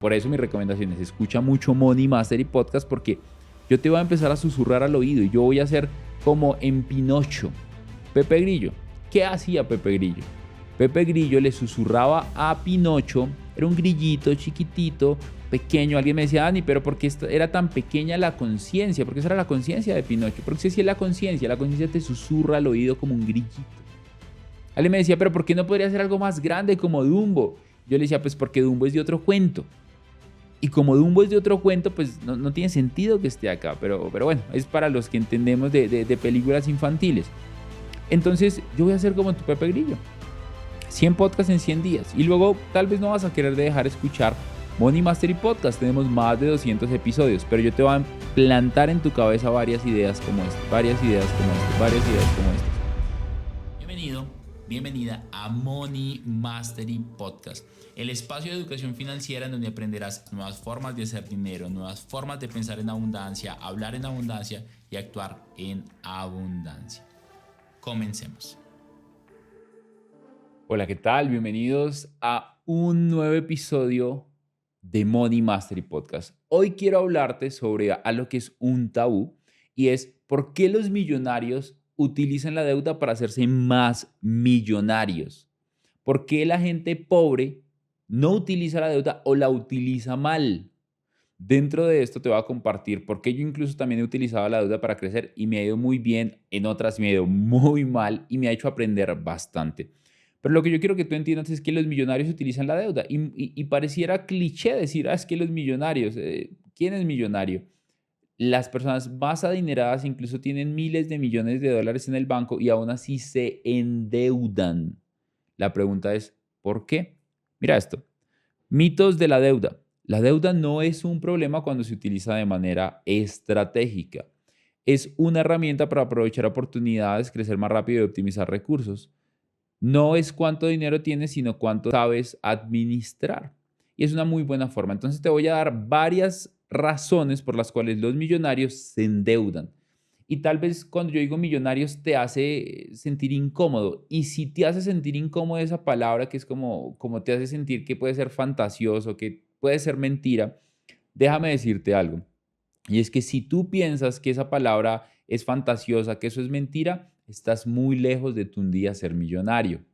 Por eso mi recomendación es escucha mucho Money Mastery Podcast porque yo te voy a empezar a susurrar al oído y yo voy a hacer como en Pinocho. Pepe Grillo. ¿Qué hacía Pepe Grillo? Pepe Grillo le susurraba a Pinocho, era un grillito chiquitito, pequeño. Alguien me decía, Dani, pero ¿por qué era tan pequeña la conciencia? Porque esa era la conciencia de Pinocho. Porque si es la conciencia te susurra al oído como un grillito. Alguien me decía, pero ¿por qué no podría ser algo más grande como Dumbo? Yo le decía, pues porque Dumbo es de otro cuento. Y como Dumbo es de otro cuento, pues no tiene sentido que esté acá. Pero bueno, es para los que entendemos de películas infantiles. Entonces yo voy a hacer como tu Pepe Grillo. 100 podcasts en 100 días. Y luego tal vez no vas a querer dejar escuchar Money Mastery Podcast. Tenemos más de 200 episodios. Pero yo te voy a plantar en tu cabeza varias ideas como estas. Varias ideas como estas. Bienvenido, bienvenida a Money Mastery Podcast. El espacio de educación financiera en donde aprenderás nuevas formas de hacer dinero, nuevas formas de pensar en abundancia, hablar en abundancia y actuar en abundancia. Comencemos. Hola, ¿qué tal? Bienvenidos a un nuevo episodio de Money Mastery Podcast. Hoy quiero hablarte sobre lo que es un tabú y es por qué los millonarios utilizan la deuda para hacerse más millonarios. ¿Por qué la gente pobre no utiliza la deuda o la utiliza mal? Dentro de esto te voy a compartir por qué yo incluso también he utilizado la deuda para crecer y me ha ido muy bien, en otras me ha ido muy mal y me ha hecho aprender bastante. Pero lo que yo quiero que tú entiendas es que los millonarios utilizan la deuda y pareciera cliché decir, es que los millonarios, ¿quién es millonario? Las personas más adineradas incluso tienen miles de millones de dólares en el banco y aún así se endeudan. La pregunta es, ¿por qué? Mira esto. Mitos de la deuda. La deuda no es un problema cuando se utiliza de manera estratégica. Es una herramienta para aprovechar oportunidades, crecer más rápido y optimizar recursos. No es cuánto dinero tienes, sino cuánto sabes administrar. Y es una muy buena forma. Entonces te voy a dar varias razones por las cuales los millonarios se endeudan. Y tal vez cuando yo digo millonarios te hace sentir incómodo. Y si te hace sentir incómodo esa palabra, que es como te hace sentir que puede ser fantasioso, que puede ser mentira, déjame decirte algo. Y es que si tú piensas que esa palabra es fantasiosa, que eso es mentira, estás muy lejos de tu un día ser millonario.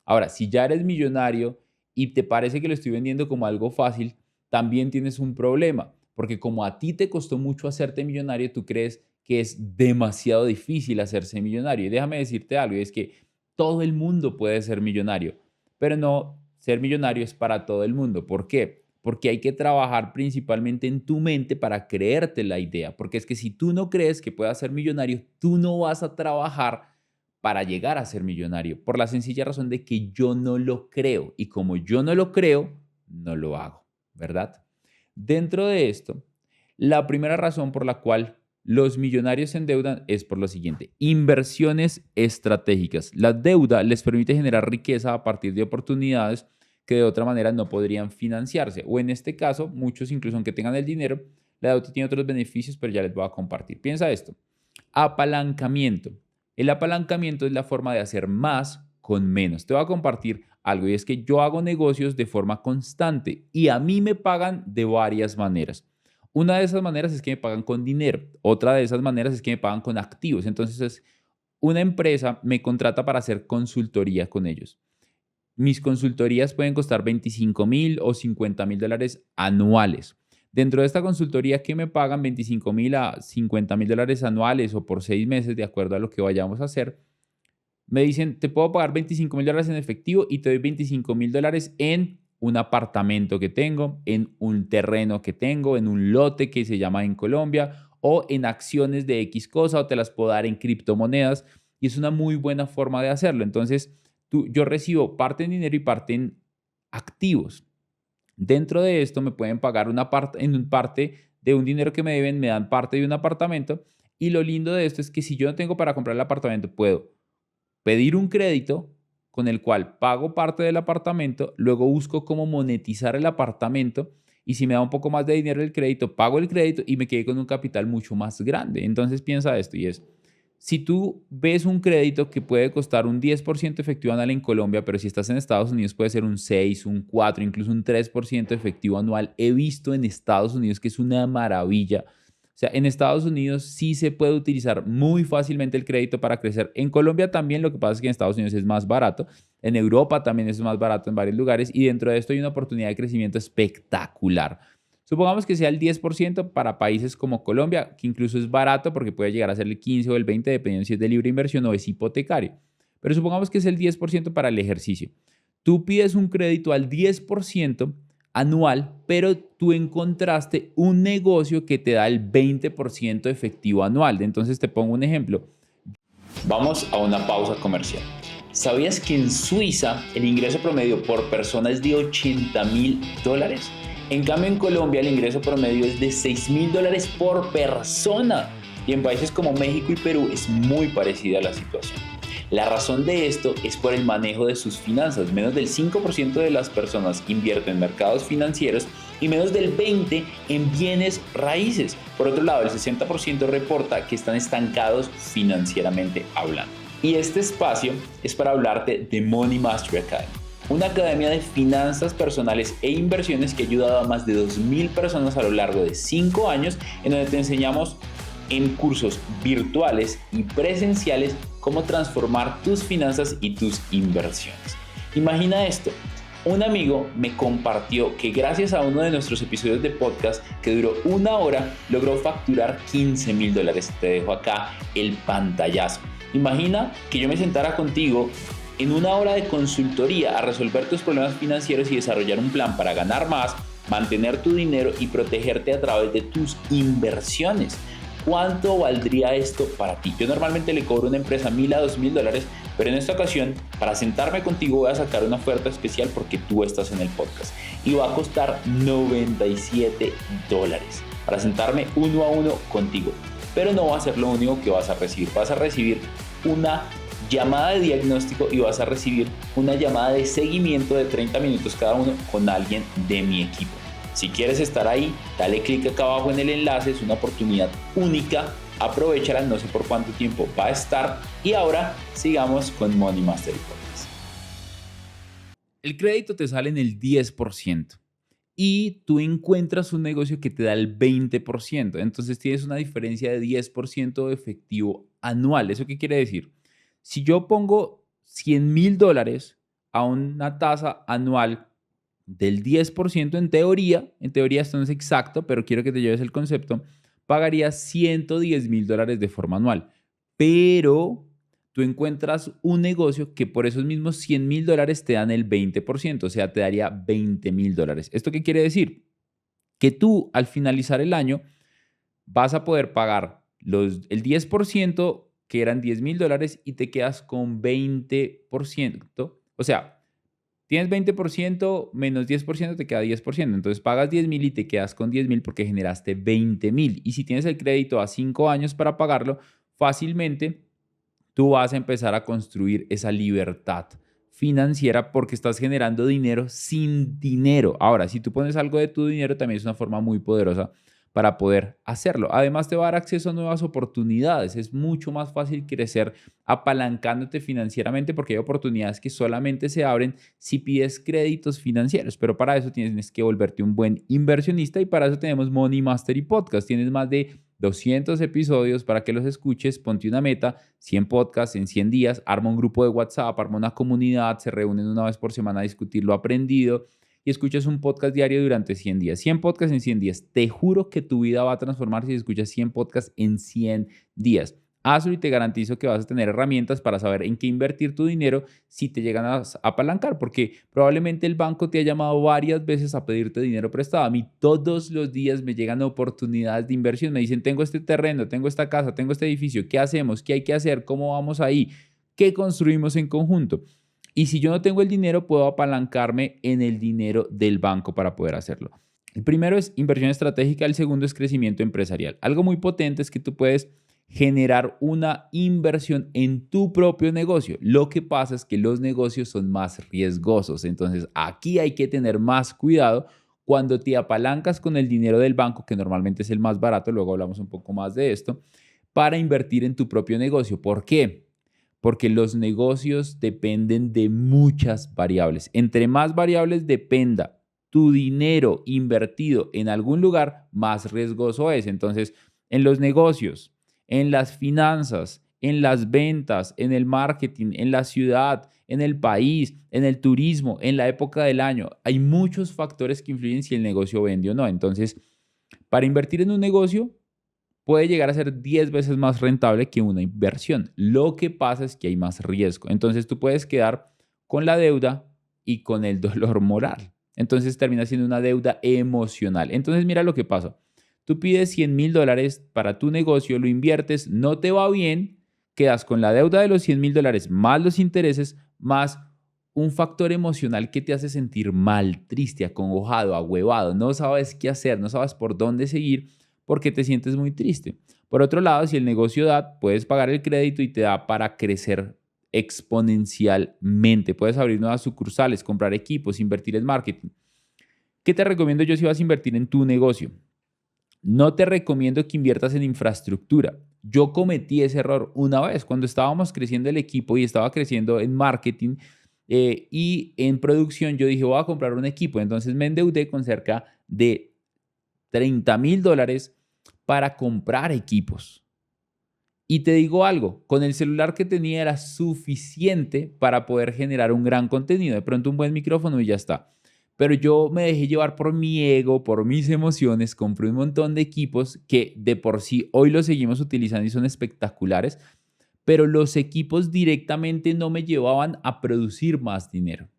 Ahora, si ya eres millonario y te parece que lo estoy vendiendo como algo fácil, también tienes un problema, porque como a ti te costó mucho hacerte millonario, tú crees que es demasiado difícil hacerse millonario. Y déjame decirte algo, y es que todo el mundo puede ser millonario, pero no ser millonario es para todo el mundo. ¿Por qué? Porque hay que trabajar principalmente en tu mente para creerte la idea. Porque es que si tú no crees que puedas ser millonario, tú no vas a trabajar para llegar a ser millonario. Por la sencilla razón de que yo no lo creo. Y como yo no lo creo, no lo hago. ¿Verdad? Dentro de esto, la primera razón por la cual los millonarios se endeudan es por lo siguiente: inversiones estratégicas. La deuda les permite generar riqueza a partir de oportunidades que de otra manera no podrían financiarse. O en este caso, muchos incluso aunque tengan el dinero, la deuda tiene otros beneficios, pero ya les voy a compartir. Piensa esto. Apalancamiento. El apalancamiento es la forma de hacer más con menos. Te voy a compartir algo y es que yo hago negocios de forma constante y a mí me pagan de varias maneras. Una de esas maneras es que me pagan con dinero. Otra de esas maneras es que me pagan con activos. Entonces, una empresa me contrata para hacer consultoría con ellos. Mis consultorías pueden costar 25,000 o 50,000 dólares anuales. Dentro de esta consultoría que me pagan 25,000 a 50,000 dólares anuales o por 6 meses, de acuerdo a lo que vayamos a hacer, me dicen, te puedo pagar 25,000 dólares en efectivo y te doy 25,000 dólares en un apartamento que tengo, en un terreno que tengo, en un lote que se llama en Colombia o en acciones de X cosa o te las puedo dar en criptomonedas y es una muy buena forma de hacerlo. Entonces, yo recibo parte en dinero y parte en activos. Dentro de esto me pueden pagar una parte, en un parte de un dinero que me deben, me dan parte de un apartamento y lo lindo de esto es que si yo no tengo para comprar el apartamento, puedo pedir un crédito con el cual pago parte del apartamento, luego busco cómo monetizar el apartamento y si me da un poco más de dinero el crédito, pago el crédito y me quedé con un capital mucho más grande. Entonces piensa esto y es, si tú ves un crédito que puede costar un 10% efectivo anual en Colombia, pero si estás en Estados Unidos puede ser un 6, un 4, incluso un 3% efectivo anual. He visto en Estados Unidos que es una maravilla. O sea, en Estados Unidos sí se puede utilizar muy fácilmente el crédito para crecer. En Colombia también, lo que pasa es que en Estados Unidos es más barato. En Europa también es más barato en varios lugares y dentro de esto hay una oportunidad de crecimiento espectacular. Supongamos que sea el 10% para países como Colombia, que incluso es barato porque puede llegar a ser el 15 o el 20, dependiendo si es de libre inversión o es hipotecario. Pero supongamos que es el 10% para el ejercicio. Tú pides un crédito al 10% anual, pero tú encontraste un negocio que te da el 20% efectivo anual. Entonces te pongo un ejemplo. Vamos a una pausa comercial. ¿Sabías que en Suiza el ingreso promedio por persona es de $80,000? En cambio, en Colombia el ingreso promedio es de $6,000 por persona. Y en países como México y Perú es muy parecida la situación. La razón de esto es por el manejo de sus finanzas. Menos del 5% de las personas invierte en mercados financieros y menos del 20% en bienes raíces. Por otro lado, el 60% reporta que están estancados financieramente hablando. Y este espacio es para hablarte de Money Mastery Academy, una academia de finanzas personales e inversiones que ha ayudado a más de 2,000 personas a lo largo de 5 años, en donde te enseñamos en cursos virtuales y presenciales cómo transformar tus finanzas y tus inversiones. Imagina esto. Un amigo me compartió que gracias a uno de nuestros episodios de podcast que duró 1 hora, logró facturar $15,000. Te dejo acá el pantallazo. Imagina que yo me sentara contigo en 1 hora de consultoría a resolver tus problemas financieros y desarrollar un plan para ganar más, mantener tu dinero y protegerte a través de tus inversiones. ¿Cuánto valdría esto para ti? Yo normalmente le cobro a una empresa $1,000 a $2,000, pero en esta ocasión, para sentarme contigo, voy a sacar una oferta especial porque tú estás en el podcast y va a costar $97 para sentarme 1 a 1 contigo. Pero no va a ser lo único que vas a recibir. Vas a recibir una llamada de diagnóstico y vas a recibir una llamada de seguimiento de 30 minutos cada uno con alguien de mi equipo. Si quieres estar ahí, dale clic acá abajo en el enlace, es una oportunidad única, aprovechala, no sé por cuánto tiempo va a estar. Y ahora sigamos con Money Mastery Podcast. El crédito te sale en el 10% y tú encuentras un negocio que te da el 20%, entonces tienes una diferencia de 10% de efectivo anual. ¿Eso qué quiere decir? Si yo pongo $100,000 a una tasa anual del 10%, en teoría esto no es exacto, pero quiero que te lleves el concepto, pagarías $110,000 de forma anual. Pero tú encuentras un negocio que por esos mismos $100,000 te dan el 20%, o sea, te daría $20,000. ¿Esto qué quiere decir? Que tú al finalizar el año vas a poder pagar el 10%, que eran $10,000, y te quedas con 20%. O sea, tienes 20% menos 10%, te queda 10%. Entonces pagas 10,000 y te quedas con 10,000 porque generaste 20,000. Y si tienes el crédito a 5 años para pagarlo, fácilmente tú vas a empezar a construir esa libertad financiera porque estás generando dinero sin dinero. Ahora, si tú pones algo de tu dinero, también es una forma muy poderosa para poder hacerlo. Además, te va a dar acceso a nuevas oportunidades. Es mucho más fácil crecer apalancándote financieramente porque hay oportunidades que solamente se abren si pides créditos financieros. Pero para eso tienes que volverte un buen inversionista y para eso tenemos Money Mastery Podcast. Tienes más de 200 episodios para que los escuches, ponte una meta, 100 podcasts en 100 días, arma un grupo de WhatsApp, arma una comunidad, se reúnen una vez por semana a discutir lo aprendido y escuchas un podcast diario durante 100 días. 100 podcasts en 100 días. Te juro que tu vida va a transformarse si escuchas 100 podcasts en 100 días. Hazlo y te garantizo que vas a tener herramientas para saber en qué invertir tu dinero si te llegan a apalancar, porque probablemente el banco te ha llamado varias veces a pedirte dinero prestado. A mí todos los días me llegan oportunidades de inversión. Me dicen, tengo este terreno, tengo esta casa, tengo este edificio. ¿Qué hacemos? ¿Qué hay que hacer? ¿Cómo vamos ahí? ¿Qué construimos en conjunto? Y si yo no tengo el dinero, puedo apalancarme en el dinero del banco para poder hacerlo. El primero es inversión estratégica, el segundo es crecimiento empresarial. Algo muy potente es que tú puedes generar una inversión en tu propio negocio. Lo que pasa es que los negocios son más riesgosos. Entonces, aquí hay que tener más cuidado cuando te apalancas con el dinero del banco, que normalmente es el más barato. Luego hablamos un poco más de esto. para invertir en tu propio negocio. ¿Por qué? Porque los negocios dependen de muchas variables. Entre más variables dependa tu dinero invertido en algún lugar, más riesgoso es. Entonces, en los negocios, en las finanzas, en las ventas, en el marketing, en la ciudad, en el país, en el turismo, en la época del año, hay muchos factores que influyen si el negocio vende o no. Entonces, para invertir en un negocio, puede llegar a ser 10 veces más rentable que una inversión. Lo que pasa es que hay más riesgo. Entonces tú puedes quedar con la deuda y con el dolor moral. Entonces termina siendo una deuda emocional. Entonces mira lo que pasa. Tú pides $100,000 para tu negocio, lo inviertes, no te va bien, quedas con la deuda de los $100,000 más los intereses, más un factor emocional que te hace sentir mal, triste, acongojado, ahuevado, no sabes qué hacer, no sabes por dónde seguir porque te sientes muy triste. Por otro lado, si el negocio da, puedes pagar el crédito y te da para crecer exponencialmente. Puedes abrir nuevas sucursales, comprar equipos, invertir en marketing. ¿Qué te recomiendo yo si vas a invertir en tu negocio? No te recomiendo que inviertas en infraestructura. Yo cometí ese error una vez cuando estábamos creciendo el equipo y estaba creciendo en marketing y en producción. Yo dije, voy a comprar un equipo. Entonces me endeudé con cerca de $30,000 para comprar equipos. Y te digo algo, con el celular que tenía era suficiente para poder generar un gran contenido, de pronto un buen micrófono y ya está. Pero yo me dejé llevar por mi ego, por mis emociones, compré un montón de equipos que de por sí hoy los seguimos utilizando y son espectaculares, pero los equipos directamente no me llevaban a producir más dinero.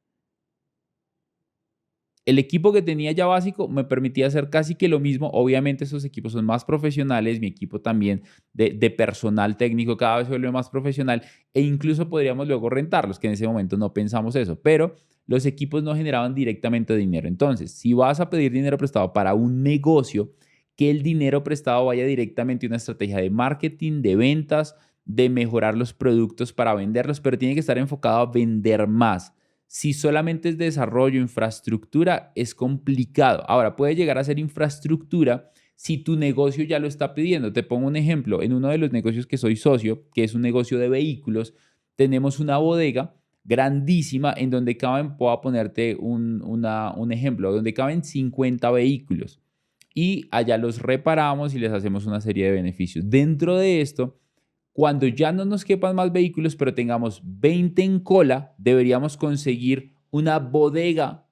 El equipo que tenía ya básico me permitía hacer casi que lo mismo. Obviamente esos equipos son más profesionales, mi equipo también de personal técnico cada vez se vuelve más profesional e incluso podríamos luego rentarlos, que en ese momento no pensamos eso, pero los equipos no generaban directamente dinero. Entonces, si vas a pedir dinero prestado para un negocio, que el dinero prestado vaya directamente a una estrategia de marketing, de ventas, de mejorar los productos para venderlos, pero tiene que estar enfocado a vender más. Si solamente es desarrollo, infraestructura, es complicado. Ahora, puede llegar a ser infraestructura si tu negocio ya lo está pidiendo. Te pongo un ejemplo. En uno de los negocios que soy socio, que es un negocio de vehículos, tenemos una bodega grandísima en donde caben, puedo ponerte un ejemplo, donde caben 50 vehículos y allá los reparamos y les hacemos una serie de beneficios. Dentro de esto, cuando ya no nos quepan más vehículos, pero tengamos 20 en cola, deberíamos conseguir una bodega,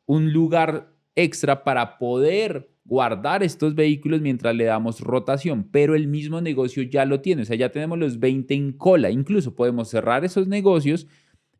un lugar extra para poder guardar estos vehículos mientras le damos rotación, pero el mismo negocio ya lo tiene, o sea, ya tenemos los 20 en cola, incluso podemos cerrar esos negocios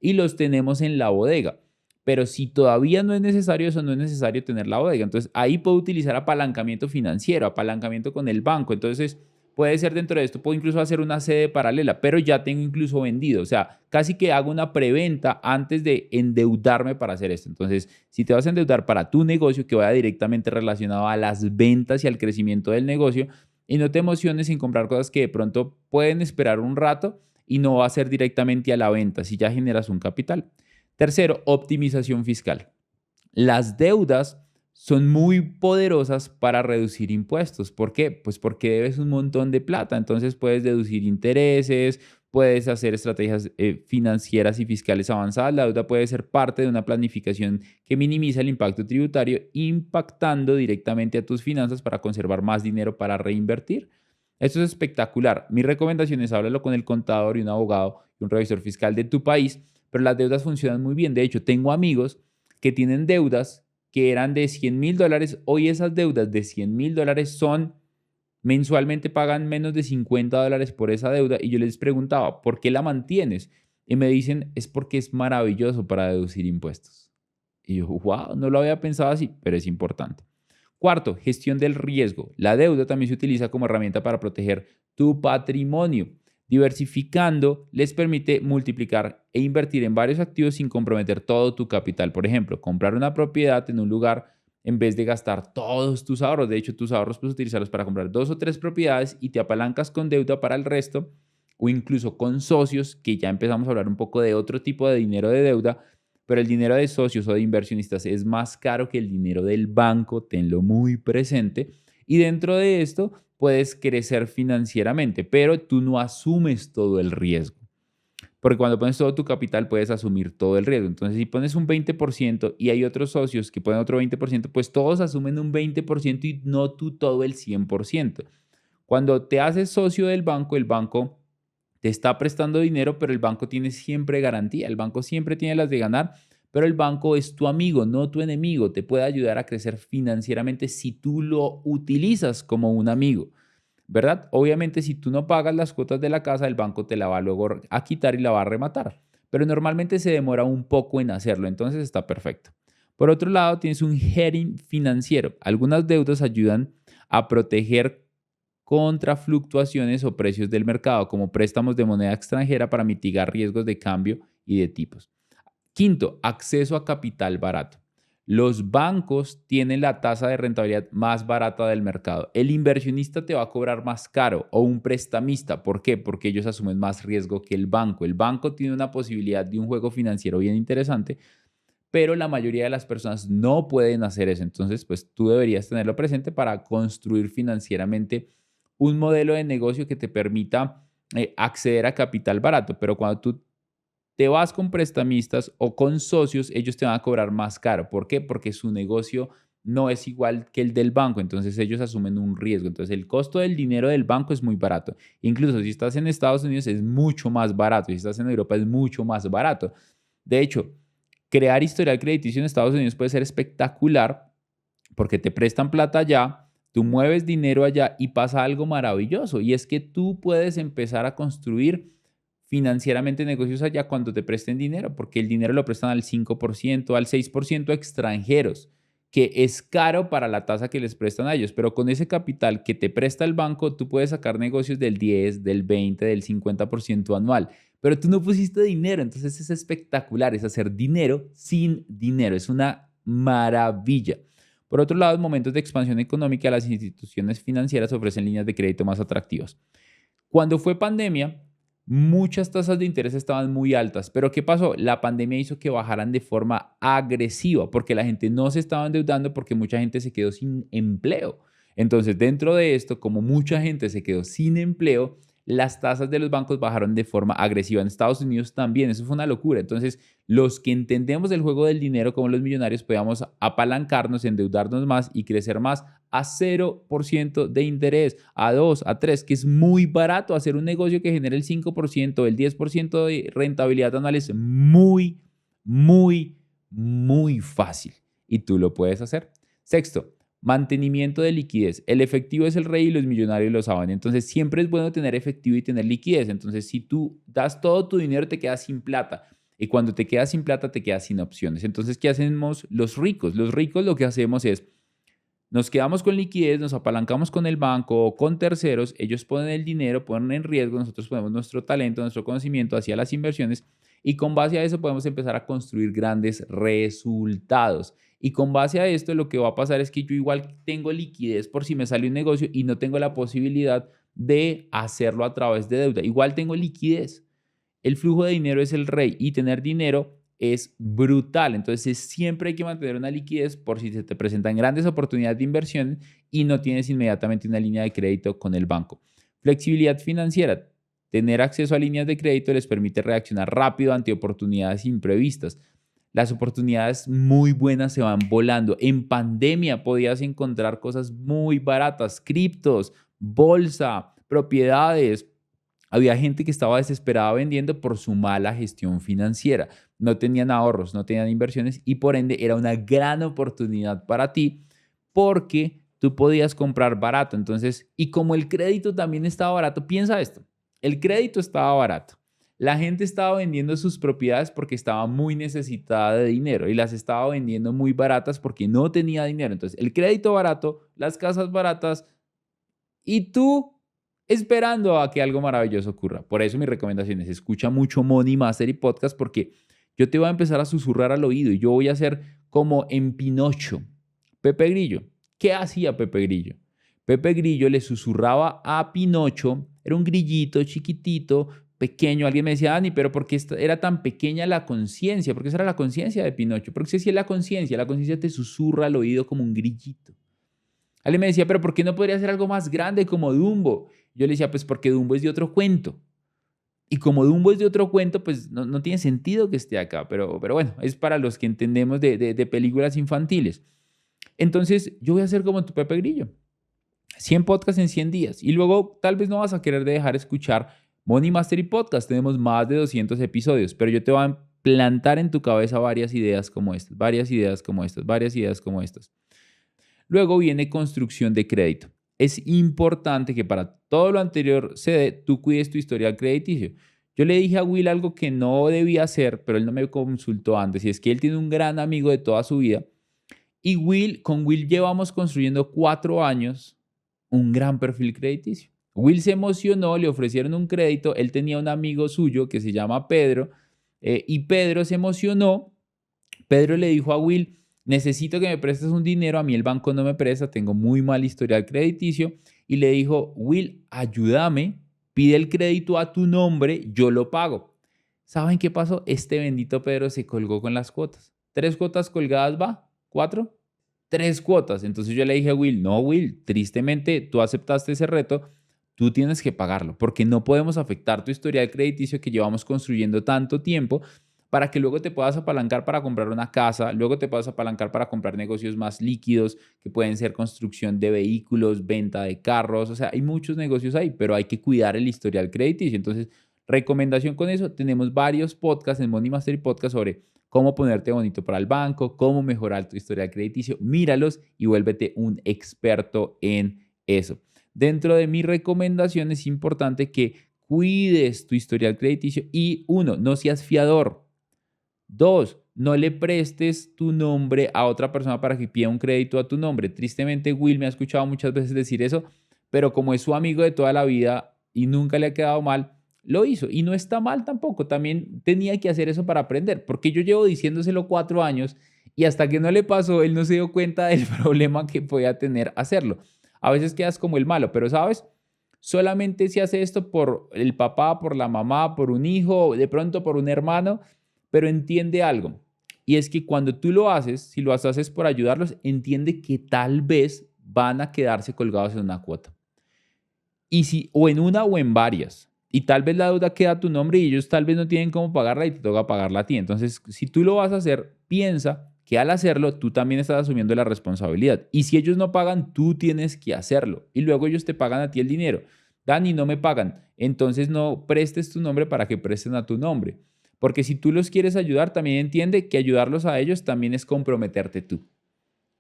y los tenemos en la bodega. Pero si todavía no es necesario eso, no es necesario tener la bodega. Entonces ahí puedo utilizar apalancamiento financiero, apalancamiento con el banco. Entonces puede ser dentro de esto, puedo incluso hacer una sede paralela, pero ya tengo incluso vendido. O sea, casi que hago una preventa antes de endeudarme para hacer esto. Entonces, si te vas a endeudar para tu negocio, que vaya directamente relacionado a las ventas y al crecimiento del negocio, y no te emociones en comprar cosas que de pronto pueden esperar un rato y no va a ser directamente a la venta si ya generas un capital. Tercero, optimización fiscal. Las deudas son muy poderosas para reducir impuestos. ¿Por qué? Pues porque debes un montón de plata. Entonces puedes deducir intereses, puedes hacer estrategias financieras y fiscales avanzadas. La deuda puede ser parte de una planificación que minimiza el impacto tributario, impactando directamente a tus finanzas para conservar más dinero para reinvertir. Esto es espectacular. Mi recomendación es háblalo con el contador y un abogado y un revisor fiscal de tu país, pero las deudas funcionan muy bien. De hecho, tengo amigos que tienen deudas que eran de $100,000. Hoy esas deudas de $100,000 son, mensualmente pagan menos de $50 por esa deuda. Y yo les preguntaba, ¿por qué la mantienes? Y me dicen, es porque es maravilloso para deducir impuestos. Y yo, wow, no lo había pensado así, pero es importante. Cuarto, gestión del riesgo. La deuda también se utiliza como herramienta para proteger tu patrimonio. Diversificando les permite multiplicar e invertir en varios activos sin comprometer todo tu capital. Por ejemplo, comprar una propiedad en un lugar en vez de gastar todos tus ahorros. De hecho, tus ahorros puedes utilizarlos para comprar 2 o 3 propiedades y te apalancas con deuda para el resto o incluso con socios, que ya empezamos a hablar un poco de otro tipo de dinero de deuda, pero el dinero de socios o de inversionistas es más caro que el dinero del banco, tenlo muy presente. Y dentro de esto puedes crecer financieramente, pero tú no asumes todo el riesgo. Porque cuando pones todo tu capital puedes asumir todo el riesgo. Entonces, si pones un 20% y hay otros socios que ponen otro 20%, pues todos asumen un 20% y no tú todo el 100%. Cuando te haces socio del banco, el banco te está prestando dinero, pero el banco tiene siempre garantía. El banco siempre tiene las de ganar, pero el banco es tu amigo, no tu enemigo. Te puede ayudar a crecer financieramente si tú lo utilizas como un amigo. ¿Verdad? Obviamente, si tú no pagas las cuotas de la casa, el banco te la va luego a quitar y la va a rematar. Pero normalmente se demora un poco en hacerlo, entonces está perfecto. Por otro lado, tienes un hedging financiero. Algunas deudas ayudan a proteger contra fluctuaciones o precios del mercado, como préstamos de moneda extranjera para mitigar riesgos de cambio y de tipos. Quinto, acceso a capital barato. Los bancos tienen la tasa de rentabilidad más barata del mercado. El inversionista te va a cobrar más caro o un prestamista. ¿Por qué? Porque ellos asumen más riesgo que el banco. El banco tiene una posibilidad de un juego financiero bien interesante, pero la mayoría de las personas no pueden hacer eso. Entonces, pues tú deberías tenerlo presente para construir financieramente un modelo de negocio que te permita acceder a capital barato. Pero cuando tú te vas con prestamistas o con socios, ellos te van a cobrar más caro. ¿Por qué? Porque su negocio no es igual que el del banco, entonces ellos asumen un riesgo. Entonces el costo del dinero del banco es muy barato. Incluso si estás en Estados Unidos es mucho más barato, si estás en Europa es mucho más barato. De hecho, crear historial crediticio en Estados Unidos puede ser espectacular porque te prestan plata allá, tú mueves dinero allá y pasa algo maravilloso y es que tú puedes empezar a construir financieramente negocios allá cuando te presten dinero, porque el dinero lo prestan al 5%, al 6% a extranjeros, que es caro para la tasa que les prestan a ellos, pero con ese capital que te presta el banco, tú puedes sacar negocios del 10, del 20, del 50% anual, pero tú no pusiste dinero, entonces es espectacular, es hacer dinero sin dinero, es una maravilla. Por otro lado, en momentos de expansión económica, las instituciones financieras ofrecen líneas de crédito más atractivas. Cuando fue pandemia, muchas tasas de interés estaban muy altas, pero ¿qué pasó? La pandemia hizo que bajaran de forma agresiva porque la gente no se estaba endeudando porque mucha gente se quedó sin empleo. Entonces, dentro de esto, como mucha gente se quedó sin empleo, las tasas de los bancos bajaron de forma agresiva. En Estados Unidos también, eso fue una locura. Entonces, los que entendemos el juego del dinero como los millonarios, podíamos apalancarnos, endeudarnos más y crecer más a 0% de interés, a 2, a 3, que es muy barato. Hacer un negocio que genere el 5%, el 10% de rentabilidad anual es muy, muy, muy fácil y tú lo puedes hacer. Sexto, mantenimiento de liquidez. El efectivo es el rey y los millonarios lo saben. Entonces, siempre es bueno tener efectivo y tener liquidez. Entonces, si tú das todo tu dinero, te quedas sin plata. Y cuando te quedas sin plata, te quedas sin opciones. Entonces, ¿qué hacemos los ricos? Los ricos lo que hacemos es nos quedamos con liquidez, nos apalancamos con el banco o con terceros, ellos ponen el dinero, ponen en riesgo, nosotros ponemos nuestro talento, nuestro conocimiento hacia las inversiones y con base a eso podemos empezar a construir grandes resultados. Y con base a esto lo que va a pasar es que yo igual tengo liquidez por si me sale un negocio y no tengo la posibilidad de hacerlo a través de deuda. Igual tengo liquidez. El flujo de dinero es el rey y tener dinero es brutal. Entonces siempre hay que mantener una liquidez por si se te presentan grandes oportunidades de inversión y no tienes inmediatamente una línea de crédito con el banco. Flexibilidad financiera. Tener acceso a líneas de crédito les permite reaccionar rápido ante oportunidades imprevistas. Las oportunidades muy buenas se van volando. En pandemia podías encontrar cosas muy baratas, criptos, bolsa, propiedades. Había gente que estaba desesperada vendiendo por su mala gestión financiera. No tenían ahorros, no tenían inversiones y por ende era una gran oportunidad para ti porque tú podías comprar barato. Entonces, y como el crédito también estaba barato, piensa esto, el crédito estaba barato. La gente estaba vendiendo sus propiedades porque estaba muy necesitada de dinero y las estaba vendiendo muy baratas porque no tenía dinero. Entonces, el crédito barato, las casas baratas, y tú esperando a que algo maravilloso ocurra. Por eso mi recomendación es escucha mucho Money Mastery Podcast porque yo te voy a empezar a susurrar al oído y yo voy a ser como en Pinocho. Pepe Grillo. ¿Qué hacía Pepe Grillo? Pepe Grillo le susurraba a Pinocho, era un grillito chiquitito, pequeño. Alguien me decía, Dani, pero ¿por qué era tan pequeña la conciencia? Porque esa era la conciencia de Pinocho. Porque si es la conciencia te susurra al oído como un grillito. Alguien me decía, pero ¿por qué no podría hacer algo más grande como Dumbo? Yo le decía, pues porque Dumbo es de otro cuento. Y como Dumbo es de otro cuento, pues no tiene sentido que esté acá. Pero bueno, es para los que entendemos de películas infantiles. Entonces, yo voy a hacer como tu Pepe Grillo. 100 podcasts en 100 días. Y luego tal vez no vas a querer dejar escuchar Money Mastery Podcast. Tenemos más de 200 episodios, pero yo te voy a plantar en tu cabeza varias ideas como estas, varias ideas como estas, varias ideas como estas. Luego viene construcción de crédito. Es importante que para todo lo anterior se dé, tú cuides tu historial crediticio. Yo le dije a Will algo que no debía hacer, pero él no me consultó antes, y es que él tiene un gran amigo de toda su vida. Y con Will llevamos construyendo 4 años un gran perfil crediticio. Will se emocionó, le ofrecieron un crédito, él tenía un amigo suyo que se llama Pedro, y Pedro se emocionó. Pedro le dijo a Will, necesito que me prestes un dinero, a mí el banco no me presta, tengo muy mal historial crediticio, y le dijo, Will, ayúdame, pide el crédito a tu nombre, yo lo pago. ¿Saben qué pasó? Este bendito Pedro se colgó con las cuotas. 3 cuotas colgadas va, 4, 3 cuotas. Entonces yo le dije a Will, no, Will, tristemente tú aceptaste ese reto, tú tienes que pagarlo, porque no podemos afectar tu historial crediticio que llevamos construyendo tanto tiempo para que luego te puedas apalancar para comprar una casa, luego te puedas apalancar para comprar negocios más líquidos, que pueden ser construcción de vehículos, venta de carros, o sea, hay muchos negocios ahí, pero hay que cuidar el historial crediticio. Entonces, recomendación con eso, tenemos varios podcasts en Money Mastery Podcast sobre cómo ponerte bonito para el banco, cómo mejorar tu historial crediticio, míralos y vuélvete un experto en eso. Dentro de mi recomendación es importante que cuides tu historial crediticio y uno, no seas fiador. 2, no le prestes tu nombre a otra persona para que pida un crédito a tu nombre. Tristemente, Will me ha escuchado muchas veces decir eso, pero como es su amigo de toda la vida y nunca le ha quedado mal, lo hizo. Y no está mal tampoco. También tenía que hacer eso para aprender, porque yo llevo diciéndoselo 4 años y hasta que no le pasó, él no se dio cuenta del problema que podía tener hacerlo. A veces quedas como el malo, pero ¿sabes? Solamente se hace esto por el papá, por la mamá, por un hijo, de pronto por un hermano, pero entiende algo, y es que cuando tú lo haces, si lo haces por ayudarlos, entiende que tal vez van a quedarse colgados en una cuota. Y si, o en una o en varias. Y tal vez la deuda queda a tu nombre y ellos tal vez no tienen cómo pagarla y te toca pagarla a ti. Entonces, si tú lo vas a hacer, piensa que al hacerlo, tú también estás asumiendo la responsabilidad. Y si ellos no pagan, tú tienes que hacerlo. Y luego ellos te pagan a ti el dinero. Dani, no me pagan. Entonces no prestes tu nombre para que presten a tu nombre. Porque si tú los quieres ayudar, también entiende que ayudarlos a ellos también es comprometerte tú.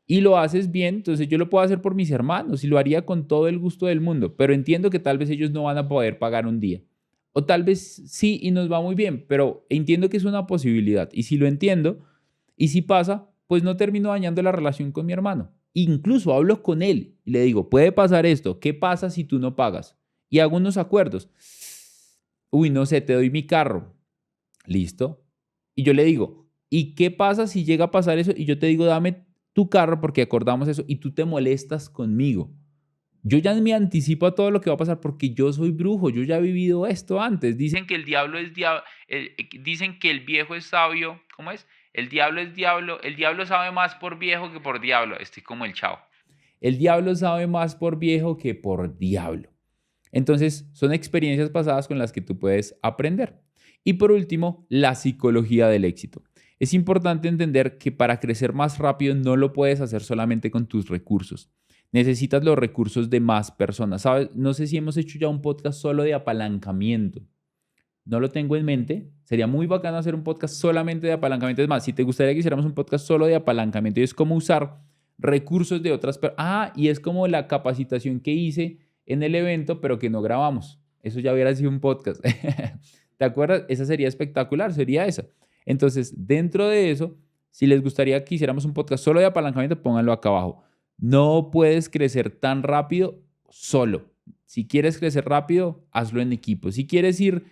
Y lo haces bien, entonces yo lo puedo hacer por mis hermanos y lo haría con todo el gusto del mundo, pero entiendo que tal vez ellos no van a poder pagar un día. O tal vez sí y nos va muy bien, pero entiendo que es una posibilidad. Y si lo entiendo y si pasa, pues no termino dañando la relación con mi hermano. Incluso hablo con él y le digo, puede pasar esto, ¿qué pasa si tú no pagas? Y hago unos acuerdos. Uy, no sé, te doy mi carro. Listo. Y yo le digo, ¿y qué pasa si llega a pasar eso? Y yo te digo, dame tu carro porque acordamos eso y tú te molestas conmigo. Yo ya me anticipo a todo lo que va a pasar porque yo soy brujo, yo ya he vivido esto antes. Dicen que el diablo es diablo, dicen que el viejo es sabio, ¿cómo es? El diablo es diablo, el diablo sabe más por viejo que por diablo. Estoy como el chavo. El diablo sabe más por viejo que por diablo. Entonces, son experiencias pasadas con las que tú puedes aprender. Y por último, la psicología del éxito. Es importante entender que para crecer más rápido no lo puedes hacer solamente con tus recursos. Necesitas los recursos de más personas. ¿Sabes? No sé si hemos hecho ya un podcast solo de apalancamiento. No lo tengo en mente. Sería muy bacano hacer un podcast solamente de apalancamiento. Es más, si te gustaría que hiciéramos un podcast solo de apalancamiento y es cómo usar recursos de otras personas. Ah, y es como la capacitación que hice en el evento, pero que no grabamos. Eso ya hubiera sido un podcast. ¿Te acuerdas? Esa sería espectacular, sería esa. Entonces, dentro de eso, si les gustaría que hiciéramos un podcast solo de apalancamiento, pónganlo acá abajo. No puedes crecer tan rápido solo. Si quieres crecer rápido, hazlo en equipo. Si quieres ir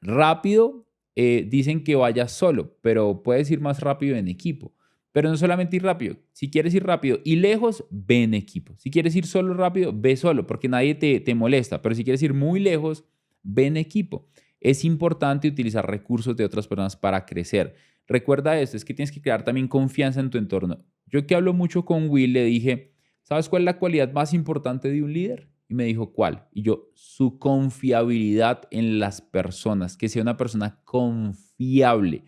rápido, dicen que vayas solo, pero puedes ir más rápido en equipo. Pero no solamente ir rápido. Si quieres ir rápido y lejos, ve en equipo. Si quieres ir solo rápido, ve solo, porque nadie te molesta. Pero si quieres ir muy lejos, ve en equipo. Es importante utilizar recursos de otras personas para crecer. Recuerda esto, es que tienes que crear también confianza en tu entorno. Yo que hablo mucho con Will, le dije, ¿sabes cuál es la cualidad más importante de un líder? Y me dijo, ¿cuál? Y yo, su confiabilidad en las personas, que sea una persona confiable,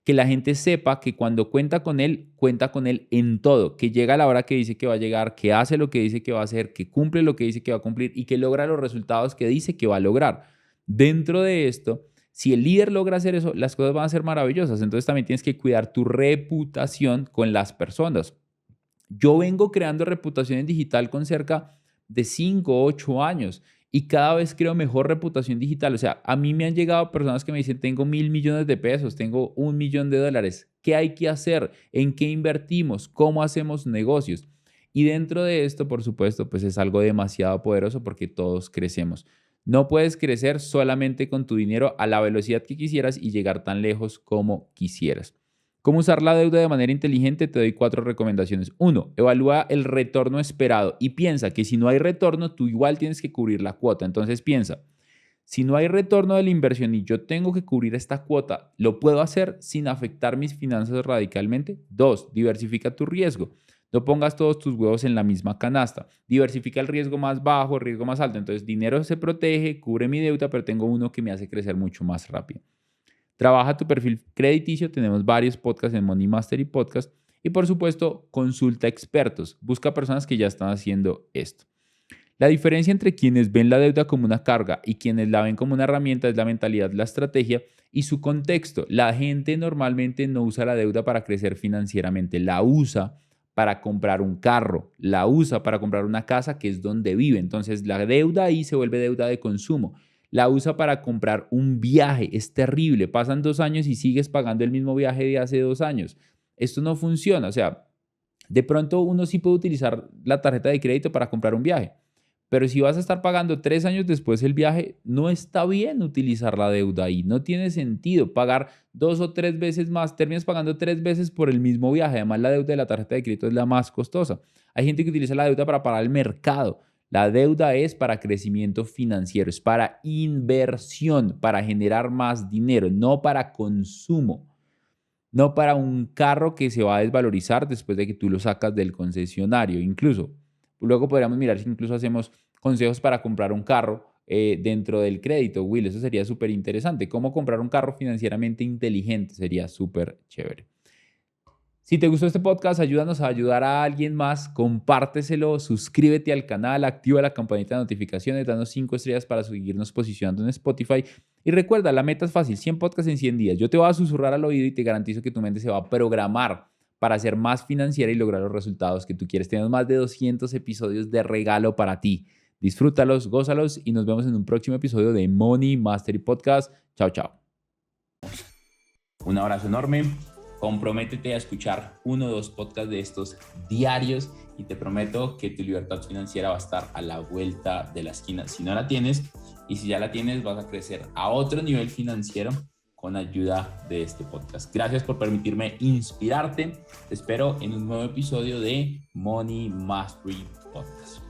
que la gente sepa que cuando cuenta con él en todo, que llega a la hora que dice que va a llegar, que hace lo que dice que va a hacer, que cumple lo que dice que va a cumplir y que logra los resultados que dice que va a lograr. Dentro de esto, si el líder logra hacer eso, las cosas van a ser maravillosas. Entonces también tienes que cuidar tu reputación con las personas. Yo vengo creando reputación en digital con cerca de 5 o 8 años y cada vez creo mejor reputación digital. O sea, a mí me han llegado personas que me dicen, tengo 1.000 millones de pesos, tengo 1 millón de dólares. ¿Qué hay que hacer? ¿En qué invertimos? ¿Cómo hacemos negocios? Y dentro de esto, por supuesto, pues es algo demasiado poderoso porque todos crecemos. No puedes crecer solamente con tu dinero a la velocidad que quisieras y llegar tan lejos como quisieras. ¿Cómo usar la deuda de manera inteligente? Te doy 4 recomendaciones. Uno, evalúa el retorno esperado y piensa que si no hay retorno, tú igual tienes que cubrir la cuota. Entonces piensa, si no hay retorno de la inversión y yo tengo que cubrir esta cuota, ¿lo puedo hacer sin afectar mis finanzas radicalmente? 2, diversifica tu riesgo. No pongas todos tus huevos en la misma canasta. Diversifica el riesgo más bajo, el riesgo más alto. Entonces, dinero se protege, cubre mi deuda, pero tengo uno que me hace crecer mucho más rápido. Trabaja tu perfil crediticio. Tenemos varios podcasts en Money Mastery Podcast. Y por supuesto, consulta expertos. Busca personas que ya están haciendo esto. La diferencia entre quienes ven la deuda como una carga y quienes la ven como una herramienta es la mentalidad, la estrategia y su contexto. La gente normalmente no usa la deuda para crecer financieramente, la usa para comprar un carro, la usa para comprar una casa que es donde vive. Entonces la deuda ahí se vuelve deuda de consumo. La usa para comprar un viaje, es terrible. Pasan 2 años y sigues pagando el mismo viaje de hace 2 años. Esto no funciona. O sea, de pronto uno sí puede utilizar la tarjeta de crédito para comprar un viaje. Pero si vas a estar pagando 3 años después el viaje, no está bien utilizar la deuda ahí. No tiene sentido pagar 2 o 3 veces más. Terminas pagando 3 veces por el mismo viaje. Además, la deuda de la tarjeta de crédito es la más costosa. Hay gente que utiliza la deuda para pagar el mercado. La deuda es para crecimiento financiero, es para inversión, para generar más dinero, no para consumo. No para un carro que se va a desvalorizar después de que tú lo sacas del concesionario. Incluso, luego podríamos mirar si incluso hacemos consejos para comprar un carro dentro del crédito. Will, eso sería súper interesante. ¿Cómo comprar un carro financieramente inteligente? Sería súper chévere. Si te gustó este podcast, ayúdanos a ayudar a alguien más, compárteselo, suscríbete al canal, activa la campanita de notificaciones, danos 5 estrellas para seguirnos posicionando en Spotify. Y recuerda, la meta es fácil, 100 podcasts en 100 días. Yo te voy a susurrar al oído y te garantizo que tu mente se va a programar para ser más financiera y lograr los resultados que tú quieres. Tenemos más de 200 episodios de regalo para ti. Disfrútalos, gózalos y nos vemos en un próximo episodio de Money Mastery Podcast. Chao, chao. Un abrazo enorme. Comprométete a escuchar 1 o 2 podcasts de estos diarios y te prometo que tu libertad financiera va a estar a la vuelta de la esquina. Si no la tienes y si ya la tienes, vas a crecer a otro nivel financiero con ayuda de este podcast. Gracias por permitirme inspirarte. Te espero en un nuevo episodio de Money Mastery Podcast.